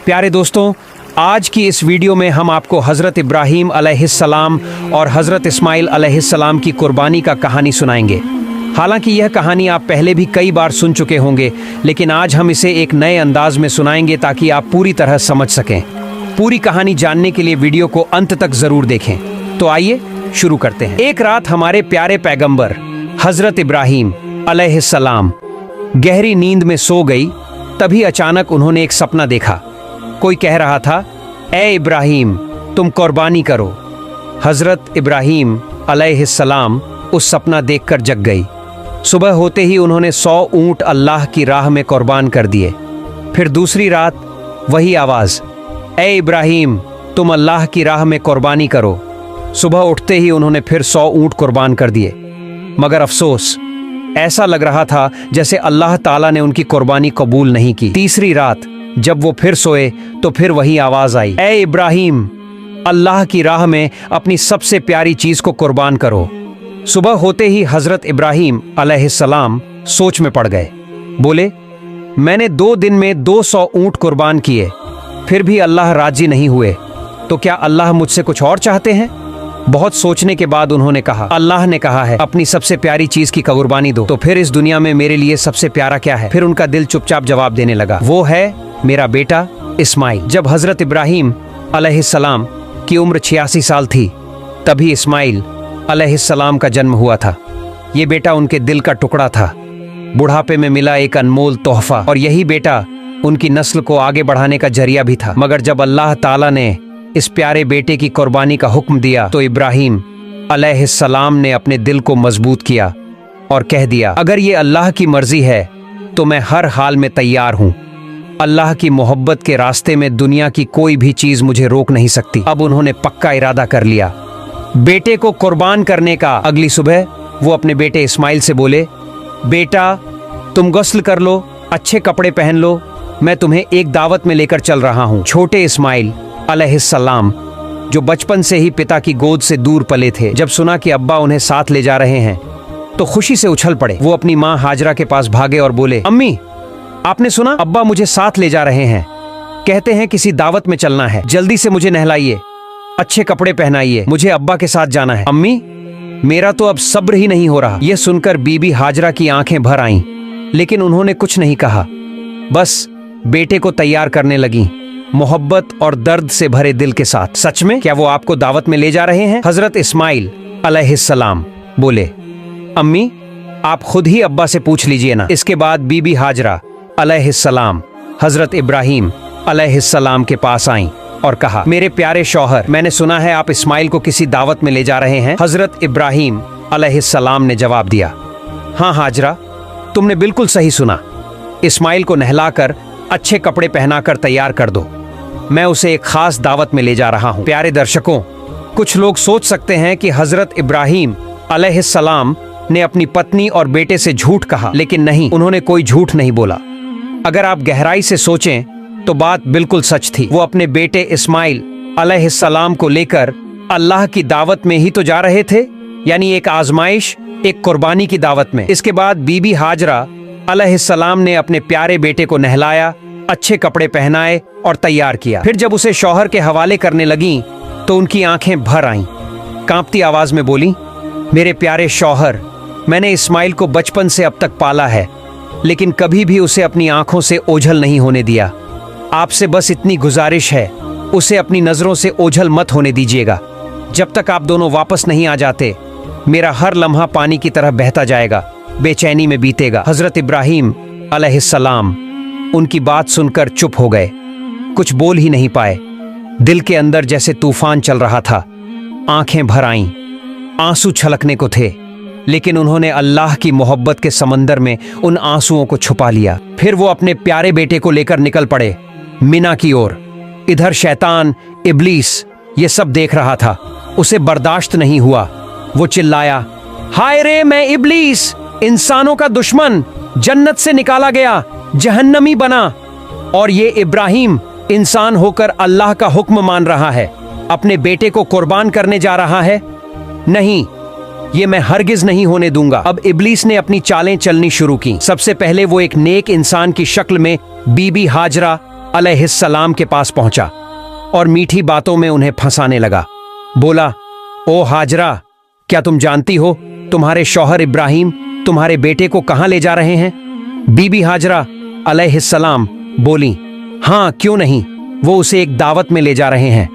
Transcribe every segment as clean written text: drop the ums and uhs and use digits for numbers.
प्यारे दोस्तों, आज की इस वीडियो में हम आपको हज़रत इब्राहीम अलैहिस्सलाम और हज़रत इस्माइल अलैहिस्सलाम की कुर्बानी का कहानी सुनाएंगे। हालांकि यह कहानी आप पहले भी कई बार सुन चुके होंगे, लेकिन आज हम इसे एक नए अंदाज में सुनाएंगे ताकि आप पूरी तरह समझ सकें। पूरी कहानी जानने के लिए वीडियो को अंत तक ज़रूर देखें। तो आइए शुरू करते हैं। एक रात हमारे प्यारे पैगंबर हज़रत इब्राहीम अलैहिस्सलाम गहरी नींद में सो गई। तभी अचानक उन्होंने एक सपना देखा। कोई कह रहा था, ए इब्राहीम, तुम कुर्बानी करो। हज़रत इब्राहीम अलैहिस्सलाम उस सपना देखकर जग गई। सुबह होते ही उन्होंने 100 ऊँट अल्लाह की राह में कुर्बान कर दिए। फिर दूसरी रात वही आवाज़, ए इब्राहीम, तुम अल्लाह की राह में कुर्बानी करो। सुबह उठते ही उन्होंने फिर 100 ऊँट कुर्बान कर दिए। मगर अफसोस, ऐसा लग रहा था जैसे अल्लाह ताला ने उनकी कुर्बानी कबूल नहीं की। तीसरी रात जब वो फिर सोए तो फिर वही आवाज़ आई, ए इब्राहीम, अल्लाह की राह में अपनी सबसे प्यारी चीज़ को कुर्बान करो। सुबह होते ही हज़रत इब्राहीम अलैहिस्सलाम सोच में पड़ गए। बोले, मैंने 2 दिन में 200 ऊँट कुर्बान किए, फिर भी अल्लाह राजी नहीं हुए, तो क्या अल्लाह मुझसे कुछ और चाहते हैं? बहुत सोचने के बाद उन्होंने कहा, अल्लाह ने कहा है अपनी सबसे प्यारी चीज की कुर्बानी दो, तो फिर इस दुनिया में मेरे लिए सबसे प्यारा क्या है? फिर उनका दिल चुपचाप जवाब देने लगा, वो है मेरा बेटा इस्माइल। जब हज़रत इब्राहीम अलैहिस्सलाम की उम्र 86 साल थी, तभी इस्माइल अलैहिस्सलाम का जन्म हुआ था। ये बेटा उनके दिल का टुकड़ा था, बुढ़ापे में मिला एक अनमोल तोहफा, और यही बेटा उनकी नस्ल को आगे बढ़ाने का जरिया भी था। मगर जब अल्लाह ताला ने इस प्यारे बेटे की कुर्बानी का हुक्म दिया तो इब्राहीम अलैहिस्सलाम ने अपने दिल को मजबूत किया और कह दिया, अगर ये अल्लाह की मर्जी है तो मैं हर हाल में तैयार हूँ। अल्लाह की मोहब्बत के रास्ते में दुनिया की कोई भी चीज मुझे रोक नहीं सकती। अब उन्होंने पक्का इरादा कर लिया बेटे को कुर्बान करने का। अगली सुबह वो अपने बेटे इस्माइल से बोले, बेटा, तुम गुस्ल कर लो, अच्छे कपड़े पहन लो, मैं तुम्हें एक दावत में लेकर चल रहा हूँ। छोटे इस्माइल अलैहिस्सलाम, जो बचपन से ही पिता की गोद से दूर पले थे, जब सुना कि अब्बा उन्हें साथ ले जा रहे हैं तो खुशी से उछल पड़े। वो अपनी माँ हाजरा के पास भागे और बोले, अम्मी, आपने सुना? अब्बा मुझे साथ ले जा रहे हैं, कहते हैं किसी दावत में चलना है, जल्दी से मुझे नहलाइए, अच्छे कपड़े पहनाइए, मुझे अब्बा के साथ जाना है। अम्मी, मेरा तो अब सब्र ही नहीं हो रहा। यह सुनकर बीबी हाजरा की आंखें भर आईं, लेकिन उन्होंने कुछ नहीं कहा, बस बेटे को तैयार करने लगी, मोहब्बत और दर्द से भरे दिल के साथ। सच में क्या वो आपको दावत में ले जा रहे हैं? हज़रत इस्माइल अलैहिस्सलाम बोले, अम्मी, आप खुद ही अब्बा से पूछ लीजिए ना। इसके बाद बीबी हाजरा अलैहिस्सलाम हज़रत इब्राहीम अलैहिस्सलाम के पास आईं और कहा, मेरे प्यारे शौहर, मैंने सुना है आप इस्माइल को किसी दावत में ले जा रहे हैं। हज़रत इब्राहीम अलैहिस्सलाम ने जवाब दिया, हाँ हाजरा, तुमने बिल्कुल सही सुना। इस्माइल को नहलाकर अच्छे कपड़े पहनाकर तैयार कर दो, मैं उसे एक खास दावत में ले जा रहा हूँ। प्यारे दर्शकों, कुछ लोग सोच सकते हैं कि हज़रत इब्राहीम अलैहिस्सलाम ने अपनी पत्नी और बेटे से झूठ कहा, लेकिन नहीं, उन्होंने कोई झूठ नहीं बोला। अगर आप गहराई से सोचें तो बात बिल्कुल सच थी। वो अपने बेटे इस्माइल अलैहिस्सलाम को लेकर अल्लाह की दावत में ही तो जा रहे थे, यानी एक आजमाइश, एक कुर्बानी की दावत में। इसके बाद बीबी हाजरा अलैहिस्सलाम ने अपने प्यारे बेटे को नहलाया, अच्छे कपड़े पहनाए और तैयार किया। फिर जब उसे शौहर के हवाले करने लगीं तो उनकी आंखें भर आईं। कांपती आवाज में बोली, मेरे प्यारे शौहर, मैंने इस्माइल को बचपन से अब तक पाला है, लेकिन कभी भी उसे अपनी आंखों से ओझल नहीं होने दिया। आपसे बस इतनी गुजारिश है, उसे अपनी नजरों से ओझल मत होने दीजिएगा। जब तक आप दोनों वापस नहीं आ जाते, मेरा हर लम्हा पानी की तरह बहता जाएगा, बेचैनी में बीतेगा। हज़रत इब्राहीम अलैहिस्सलाम उनकी बात सुनकर चुप हो गए, कुछ बोल ही नहीं पाए। दिल के अंदर जैसे तूफान चल रहा था, आंखें भर आईं, आंसू छलकने को थे, लेकिन उन्होंने अल्लाह की मोहब्बत के समंदर में उन आंसुओं को छुपा लिया। फिर वो अपने प्यारे बेटे को लेकर निकल पड़े मिना की ओर। इधर शैतान इब्लीस ये सब देख रहा था, उसे बर्दाश्त नहीं हुआ। वो चिल्लाया, हाय रे, मैं इब्लीस, इंसानों का दुश्मन, जन्नत से निकाला गया, जहन्नमी बना, और ये इब्राहीम इंसान होकर अल्लाह का हुक्म मान रहा है, अपने बेटे को कुर्बान करने जा रहा है। नहीं, ये मैं हरगिज नहीं होने दूंगा। अब इब्लीस ने अपनी चालें चलनी शुरू की। सबसे पहले वो एक नेक इंसान की शक्ल में बीबी हाजरा अलैहिस्सलाम के पास पहुंचा और मीठी बातों में उन्हें फंसाने लगा। बोला, ओ हाजरा, क्या तुम जानती हो तुम्हारे शौहर इब्राहिम तुम्हारे बेटे को कहां ले जा रहे हैं? बीबी हाजरा अलैहिस्सलाम बोली, हाँ क्यों नहीं, वो उसे एक दावत में ले जा रहे हैं।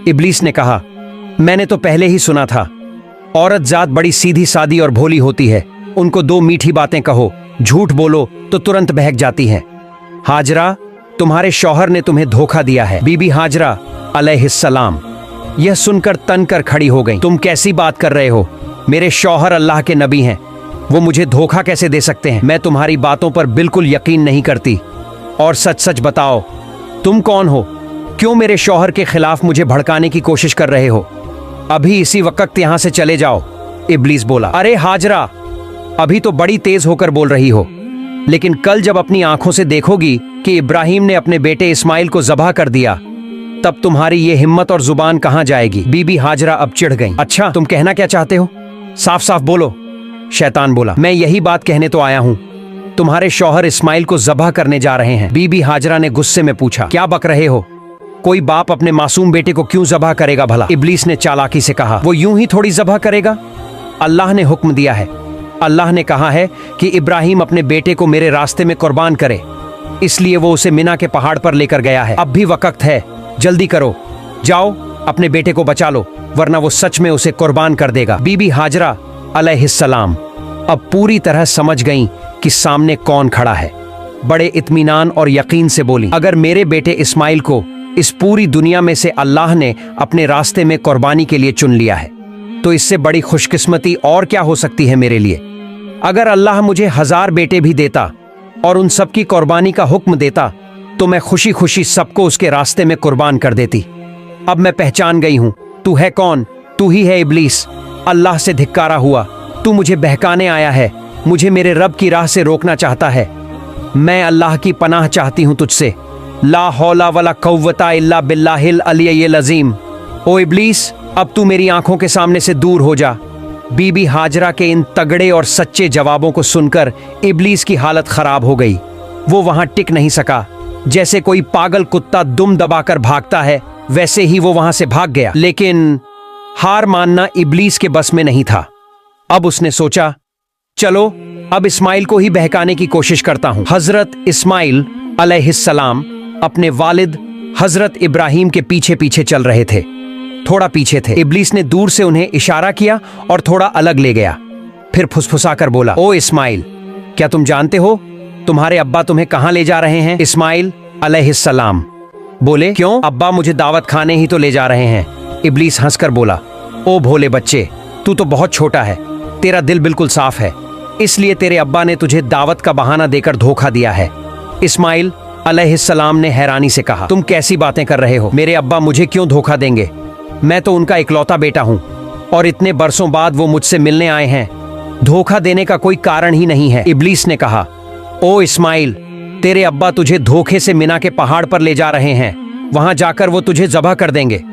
इब्लीस ने कहा, मैंने तो पहले ही सुना था, औरत जात बड़ी सीधी सादी और भोली होती है, उनको दो मीठी बातें कहो, झूठ बोलो तो तुरंत बहक जाती हैं। हाजरा, तुम्हारे शौहर ने तुम्हें धोखा दिया है। बीबी हाजरा अलैहिस्सलाम यह सुनकर तन कर खड़ी हो गई। तुम कैसी बात कर रहे हो? मेरे शौहर अल्लाह के नबी हैं, वो मुझे धोखा कैसे दे सकते हैं? मैं तुम्हारी बातों पर बिल्कुल यकीन नहीं करती। और सच सच बताओ, तुम कौन हो? क्यों मेरे शौहर के खिलाफ मुझे भड़काने की कोशिश कर रहे हो? अभी इसी वक्त यहां से चले जाओ। इब्लीस बोला, अरे हाजरा, अभी तो बड़ी तेज होकर बोल रही हो, लेकिन कल जब अपनी आंखों से देखोगी कि इब्राहिम ने अपने बेटे इस्माइल को ज़बह कर दिया, तब तुम्हारी ये हिम्मत और जुबान कहां जाएगी? बीबी हाजरा अब चिढ़ गई। अच्छा, तुम कहना क्या चाहते हो? साफ साफ बोलो। शैतान बोला, मैं यही बात कहने तो आया हूं, तुम्हारे शौहर इस्माइल को ज़बह करने जा रहे हैं। बीबी हाजरा ने गुस्से में पूछा, क्या बक रहे हो? कोई बाप अपने मासूम बेटे को क्यों ज़बह करेगा भला? इब्लीस ने चालाकी से कहा, वो यूं ही थोड़ी ज़बह करेगा, अल्लाह ने हुक्म दिया है। अल्लाह ने कहा है कि इब्राहिम अपने बेटे को मेरे रास्ते में कुर्बान करे, इसलिए वो उसे मिना के पहाड़ पर लेकर गया है। अब भी वक्त है, जल्दी करो, जाओ अपने बेटे को बचा लो, वरना वो सच में उसे कुर्बान कर देगा। बीबी हाजरा अलैहिस्सलाम अब पूरी तरह समझ गईं कि सामने कौन खड़ा है। बड़े इत्मीनान और यकीन से बोली, अगर मेरे बेटे इस्माइल को इस पूरी दुनिया में से अल्लाह ने अपने रास्ते में कुर्बानी के लिए चुन लिया है, तो इससे बड़ी खुशकिस्मती और क्या हो सकती है मेरे लिए। अगर अल्लाह मुझे 1000 बेटे भी देता और उन सब की कुर्बानी का हुक्म देता, तो मैं खुशी खुशी सबको उसके रास्ते में कुर्बान कर देती। अब मैं पहचान गई हूं, तू है कौन? तू ही है इब्लीस, अल्लाह से धिक्कारा हुआ। तू मुझे बहकाने आया है, मुझे मेरे रब की राह से रोकना चाहता है। मैं अल्लाह की पनाह चाहती हूं तुझसे। ला हौला वला कव्वता इल्ला बिल्लाहिल अलिय्यिल अज़ीम। ओ इब्लीस, अब तू मेरी आंखों के सामने से दूर हो जा। बीबी हाजरा के इन तगड़े और सच्चे जवाबों को सुनकर इब्लीस की हालत खराब हो गई। वो वहां टिक नहीं सका। जैसे कोई पागल कुत्ता दुम दबाकर भागता है, वैसे ही वो वहां से भाग गया। लेकिन हार मानना इब्लीस के बस में नहीं था। अब उसने सोचा, चलो अब इस्माइल को ही बहकाने की कोशिश करता हूं। हजरत इस्माइल अलैहिस्सलाम अपने वालिद हजरत इब्राहिम के पीछे पीछे चल रहे थे। थोड़ा पीछे थे। इब्लीस ने दूर से उन्हें इशारा किया और थोड़ा अलग ले गया। फिर फुसफुसाकर बोला, ओ इस्माइल, क्या तुम जानते हो तुम्हारे अब्बा तुम्हें कहां ले जा रहे हैं? इस्माइल अलैहिस्सलाम बोले, क्यों? अब्बा मुझे दावत खाने ही तो ले जा रहे हैं। इब्लीस हंसकर बोला, ओ भोले बच्चे, तू तो बहुत छोटा है, तेरा दिल बिल्कुल साफ है, इसलिए तेरे अब्बा ने तुझे दावत का बहाना देकर धोखा दिया है। इस्माइल अलैहिस्सलाम ने हैरानी से कहा, तुम कैसी बातें कर रहे हो? मेरे अब्बा मुझे क्यों धोखा देंगे? मैं तो उनका इकलौता बेटा हूं और इतने बरसों बाद वो मुझसे मिलने आए हैं। धोखा देने का कोई कारण ही नहीं है। इब्लीस ने कहा, ओ इस्माइल, तेरे अब्बा तुझे धोखे से मिना के पहाड़ पर ले जा रहे हैं, वहां जाकर वो तुझे ज़बह कर देंगे।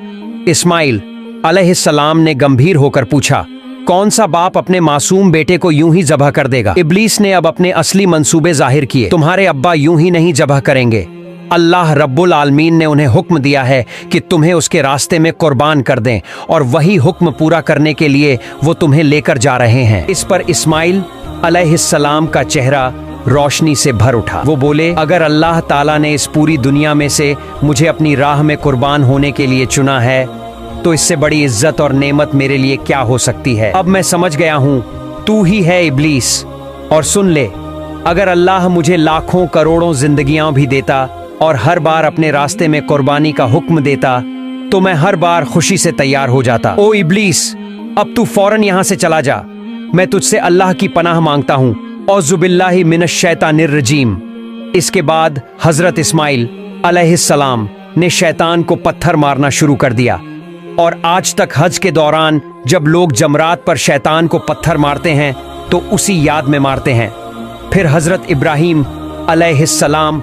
इस्माइल अलैहिस्सलाम ने गंभीर होकर पूछा, कौन सा बाप अपने मासूम बेटे को यूं ही ज़बह कर देगा? इब्लीस ने अब अपने असली मंसूबे जाहिर किए। तुम्हारे अब्बा यूं ही नहीं ज़बह करेंगे। अल्लाह रब्बुल आलमीन ने उन्हें हुक्म दिया है कि तुम्हें उसके रास्ते में कुर्बान कर दें, और वही हुक्म पूरा करने के लिए वो तुम्हें लेकर जा रहे हैं। इस पर इस्माइल अलैहिस्सलाम का चेहरा रोशनी से भर उठा। वो बोले, अगर अल्लाह ताला ने इस पूरी दुनिया में से मुझे अपनी राह में कुर्बान होने के लिए चुना है, तो इससे बड़ी इज्जत और नेमत मेरे लिए क्या हो सकती है। अब मैं समझ गया हूँ, तू ही है इब्लीस। और सुन ले, अगर अल्लाह मुझे लाखों करोड़ों जिंदगियां भी देता और हर बार अपने रास्ते में कुर्बानी का हुक्म देता, तो मैं हर बार खुशी से तैयार हो जाता। ओ इब्लीस, अब तू फौरन यहाँ से चला जा। मैं तुझसे अल्लाह की पनाह मांगता हूँ। औज़ुबिल्लाहि मिनश शैतानिर रजीम। इसके बाद हजरत इस्माइल अलैहिस्सलाम ने शैतान को पत्थर मारना शुरू कर दिया, और आज तक हज के दौरान जब लोग जमरात पर शैतान को पत्थर मारते हैं तो उसी याद में मारते हैं। फिर हजरत इब्राहिम अलैहिस्सलाम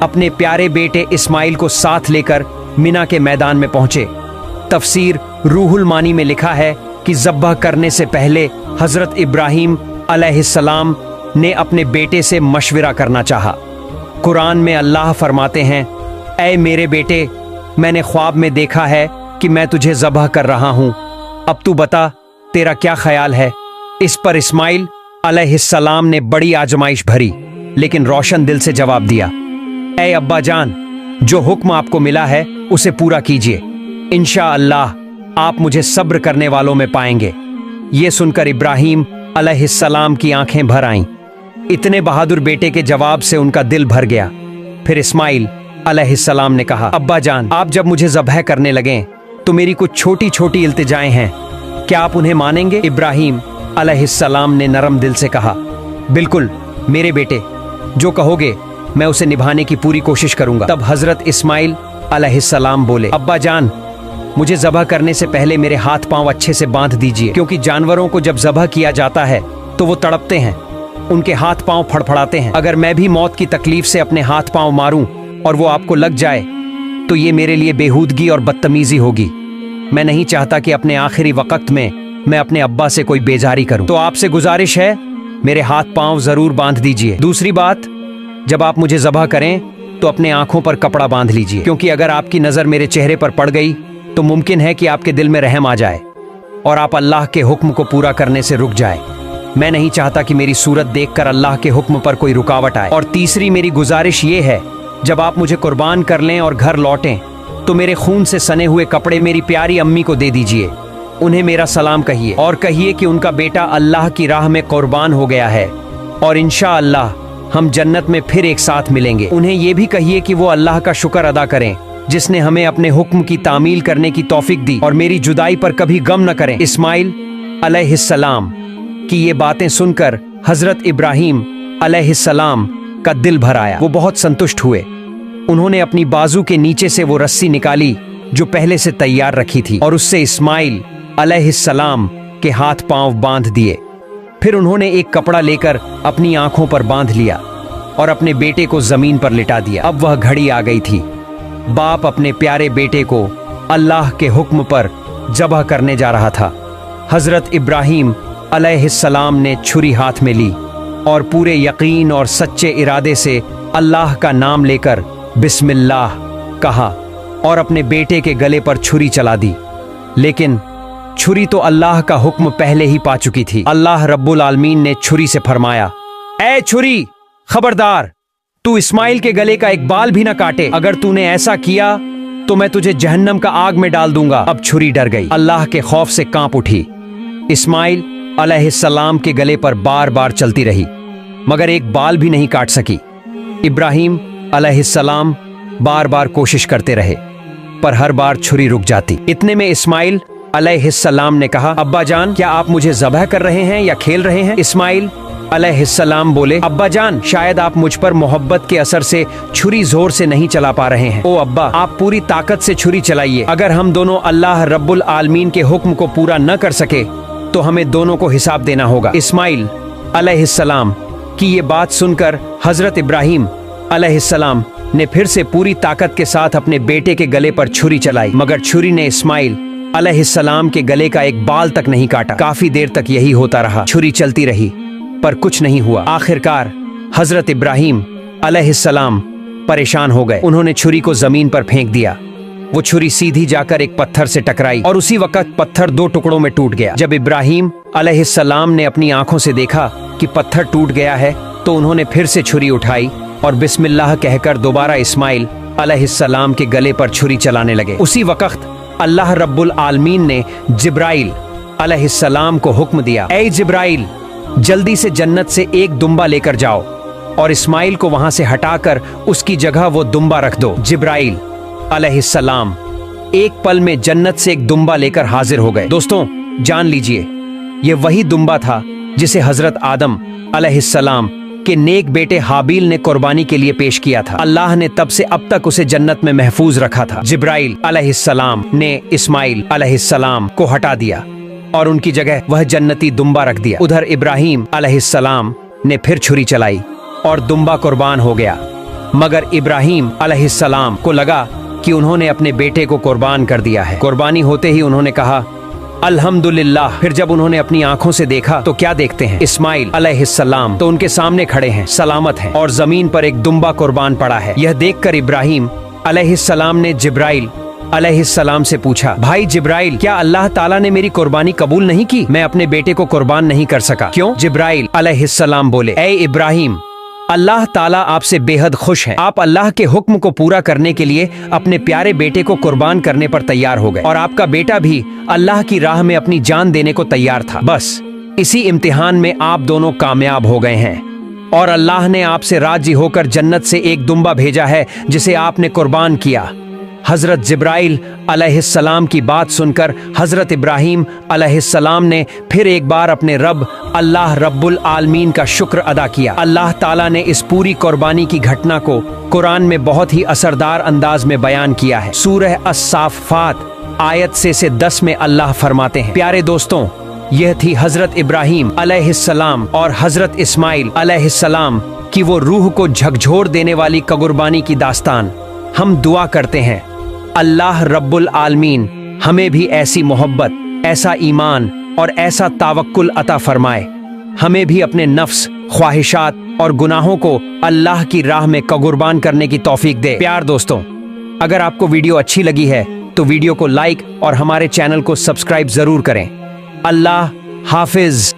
अपने प्यारे बेटे इस्माइल को साथ लेकर मिना के मैदान में पहुंचे। तफसीर रूहुल मानी में लिखा है कि ज़ब्ह करने से पहले हजरत इब्राहिम अलैहिस्सलाम ने अपने बेटे से मशविरा करना चाहा। कुरान में अल्लाह फरमाते हैं, ऐ मेरे बेटे, मैंने ख्वाब में देखा है कि मैं तुझे ज़बह कर रहा हूं। अब तू बता, तेरा क्या ख्याल है? इस पर इस्माइल अलैहिस्सलाम ने बड़ी आजमाइश भरी लेकिन रोशन दिल से जवाब दिया, ऐ अब्बा जान, जो हुक्म आपको मिला है उसे पूरा कीजिए। इंशाअल्लाह आप मुझे सब्र करने वालों में पाएंगे। ये सुनकर इब्राहिम अलैहिस्सलाम की आंखें भर आईं। इतने बहादुर बेटे के जवाब से उनका दिल भर गया। फिर इस्माइल अलैहिस्सलाम ने कहा, अब्बा जान, आप जब मुझे ज़बह करने लगें तो मेरी कुछ छोटी छोटी इल्तिजाएं हैं, क्या आप उन्हें मानेंगे? इब्राहिम अलैहिस्सलाम ने नरम दिल से कहा, बिल्कुल मेरे बेटे, जो कहोगे मैं उसे निभाने की पूरी कोशिश करूंगा। तब हजरत इस्माइल अलैहिस्सलाम बोले, अब्बा जान, मुझे ज़बह करने से पहले मेरे हाथ पांव अच्छे से बांध दीजिए, क्योंकि जानवरों को जब ज़बह किया जाता है तो वो तड़पते हैं, उनके हाथ पांव फड़फड़ाते हैं। अगर मैं भी मौत की तकलीफ से अपने हाथ पांव मारूं और वो आपको लग जाए तो ये मेरे लिए बेहूदगी और बदतमीजी होगी। मैं नहीं चाहता कि अपने आखिरी वक्त में मैं अपने अब्बा से कोई बेजारी करूं। तो आपसे गुजारिश है, मेरे हाथ पांव जरूर बांध दीजिए। दूसरी बात, जब आप मुझे ज़बह करें तो अपने आंखों पर कपड़ा बांध लीजिए, क्योंकि अगर आपकी नजर मेरे चेहरे पर पड़ गई तो मुमकिन है कि आपके दिल में रहम आ जाए और आप अल्लाह के हुक्म को पूरा करने से रुक जाए। मैं नहीं चाहता कि मेरी सूरत देखकर अल्लाह के हुक्म पर कोई रुकावट आए। और तीसरी मेरी गुजारिश ये है, जब आप मुझे कुर्बान कर लें और घर लौटें तो मेरे खून से सने हुए कपड़े मेरी प्यारी अम्मी को दे दीजिए। उन्हें मेरा सलाम कहिए और कहिए कि उनका बेटा अल्लाह की राह में कुर्बान हो गया है और इंशाअल्लाह हम जन्नत में फिर एक साथ मिलेंगे। उन्हें ये भी कहिए कि वो अल्लाह का शुक्र अदा करें जिसने हमें अपने हुक्म की तामील करने की तौफीक दी और मेरी जुदाई पर कभी गम न करें। इस्माइल अलैहिस्सलाम की ये बातें सुनकर हजरत इब्राहिम अलैहिस्सलाम का दिल भर आया। वो बहुत संतुष्ट हुए। उन्होंने अपनी बाजू के नीचे से वो रस्सी निकाली जो पहले से तैयार रखी थी और उससे इस्माइल अलैहिस्सलाम के हाथ पांव बांध दिए। फिर उन्होंने एक कपड़ा लेकर अपनी आंखों पर बांध लिया और अपने बेटे को जमीन पर लिटा दिया। अब वह घड़ी आ गई थी। बाप अपने प्यारे बेटे को अल्लाह के हुक्म पर ज़बह करने जा रहा था। हजरत इब्राहिम अलैहिस्सलाम ने छुरी हाथ में ली और पूरे यकीन और सच्चे इरादे से अल्लाह का नाम लेकर बिस्मिल्लाह कहा और अपने बेटे के गले पर छुरी चला दी। लेकिन छुरी तो अल्लाह का हुक्म पहले ही पा चुकी थी। अल्लाह रब्बुल आलमीन ने छुरी से फरमाया, ऐ छुरी, खबरदार, तू इस्माइल के गले का एक बाल भी ना काटे। अगर तूने ऐसा किया तो मैं तुझे जहन्नम का आग में डाल दूंगा। अब छुरी डर गई, अल्लाह के खौफ से कांप उठी। इस्माइल अलैहिस्सलाम के गले पर बार बार चलती रही मगर एक बाल भी नहीं काट सकी। इब्राहिम अलैहिस्सलाम बार बार कोशिश करते रहे पर हर बार छुरी रुक जाती। इतने में इस्माइल अलैहिस्सलाम ने कहा, अब्बा जान, क्या आप मुझे ज़बह कर रहे हैं या खेल रहे हैं? इस्माइल अलैहिस्सलाम बोले, अब्बा जान, शायद आप मुझ पर मोहब्बत के असर से छुरी जोर से नहीं चला पा रहे हैं। ओ अब्बा, आप पूरी ताकत से छुरी चलाइए। अगर हम दोनों अल्लाह रब्बुल आलमीन के हुक्म को पूरा न कर सके तो हमें दोनों को हिसाब देना होगा। इस्माइल अलैहिस्सलाम की ये बात सुनकर हजरत इब्राहिम अलैहिस्सलाम ने फिर से पूरी ताकत के साथ अपने बेटे के गले पर छुरी चलाई मगर छुरी ने इस्माइल अलैहिस्सलाम के गले का एक बाल तक नहीं काटा। काफी देर तक यही होता रहा। छुरी चलती रही पर कुछ नहीं हुआ। आखिरकार हजरत इब्राहिम अलैहिस्सलाम परेशान हो गए। उन्होंने छुरी को जमीन पर फेंक दिया। वो छुरी सीधी जाकर एक पत्थर से टकराई और उसी वक्त पत्थर दो टुकड़ों में टूट गया। जब इब्राहिम अलैहिस्सलाम ने अपनी आंखों से देखा कि पत्थर टूट गया है तो उन्होंने फिर से छुरी उठाई और बिस्मिल्लाह कहकर दोबारा इस्माइल अलैहिस्सलाम के गले पर छुरी चलाने लगे। उसी वक्त अल्लाह रब्बुल आलमीन ने जिब्राइल अलैहिस्सलाम को हुक्म दिया, ऐ जिब्राइल, जल्दी से जन्नत से एक दुम्बा लेकर जाओ और इस्माइल को वहां से हटाकर उसकी जगह वो दुम्बा रख दो। जिब्राइल अलैहिस्सलाम एक पल में जन्नत से एक दुम्बा लेकर हाजिर हो गए। दोस्तों, जान लीजिए, ये वही दुम्बा था जिसे हजरत आदम अलैहिस्सलाम के नेक बेटे हाबील ने कुर्बानी के लिए पेश किया था। अल्लाह ने तब से अब तक उसे जन्नत में महफूज रखा था। जिब्राइल अलैहिस्सलाम ने इस्माइल अलैहिस्सलाम को हटा दिया और उनकी जगह वह जन्नती दुम्बा रख दिया। उधर इब्राहिम अलैहिस्सलाम ने फिर छुरी चलाई और दुम्बा कुर्बान हो गया मगर इब्राहिम अलैहिस्सलाम को लगा कि उन्होंने अपने बेटे को कुर्बान कर दिया है। कुर्बानी होते ही उन्होंने कहा, अल्हम्दुलिल्लाह। फिर जब उन्होंने अपनी आंखों से देखा तो क्या देखते हैं, इस्माइल अलैहिस्सलाम तो उनके सामने खड़े हैं, सलामत हैं और जमीन पर एक दुम्बा कुर्बान पड़ा है। यह देखकर इब्राहिम अलैहिस्सलाम ने जिब्राइल अलैहिस्सलाम से पूछा, भाई जिब्राइल, क्या अल्लाह ताला ने मेरी कुर्बानी कबूल नहीं की? मैं अपने बेटे को कुर्बान नहीं कर सका। क्यों? जिब्राइल अलैहिस्सलाम बोले, ए इब्राहिम, अल्लाह ताला आपसे बेहद खुश है। आप अल्लाह के हुक्म को पूरा करने के लिए अपने प्यारे बेटे को कुर्बान करने पर तैयार हो गए और आपका बेटा भी अल्लाह की राह में अपनी जान देने को तैयार था। बस इसी इम्तिहान में आप दोनों कामयाब हो गए हैं और अल्लाह ने आपसे राजी होकर जन्नत से एक दुम्बा भेजा है जिसे आपने कुर्बान किया। हजरत जिब्राइल अलैहिस्सलाम की बात सुनकर हजरत इब्राहिम अलैहिस्सलाम ने फिर एक बार अपने रब अल्लाह रब्बुल आलमीन का शुक्र अदा किया। अल्लाह ताला ने इस पूरी कुर्बानी की घटना को कुरान में बहुत ही असरदार अंदाज में बयान किया है। सूरह अस-साफ़ात आयत से 10 में अल्लाह फरमाते हैं, प्यारे दोस्तों, यह थी हजरत इब्राहिम अलैहिस्सलाम और हजरत इस्माइल अलैहिस्सलाम की वो रूह को झकझोर देने वाली कुर्बानी की दास्तान। हम दुआ करते हैं अल्लाह रब्बुल आलमीन हमें भी ऐसी मोहब्बत, ऐसा ईमान और ऐसा तावक्कुल अता फरमाए। हमें भी अपने नफ्स, ख्वाहिशात और गुनाहों को अल्लाह की राह में कुर्बान करने की तौफीक दे। प्यार दोस्तों, अगर आपको वीडियो अच्छी लगी है तो वीडियो को लाइक और हमारे चैनल को सब्सक्राइब जरूर करें। अल्लाह हाफिज।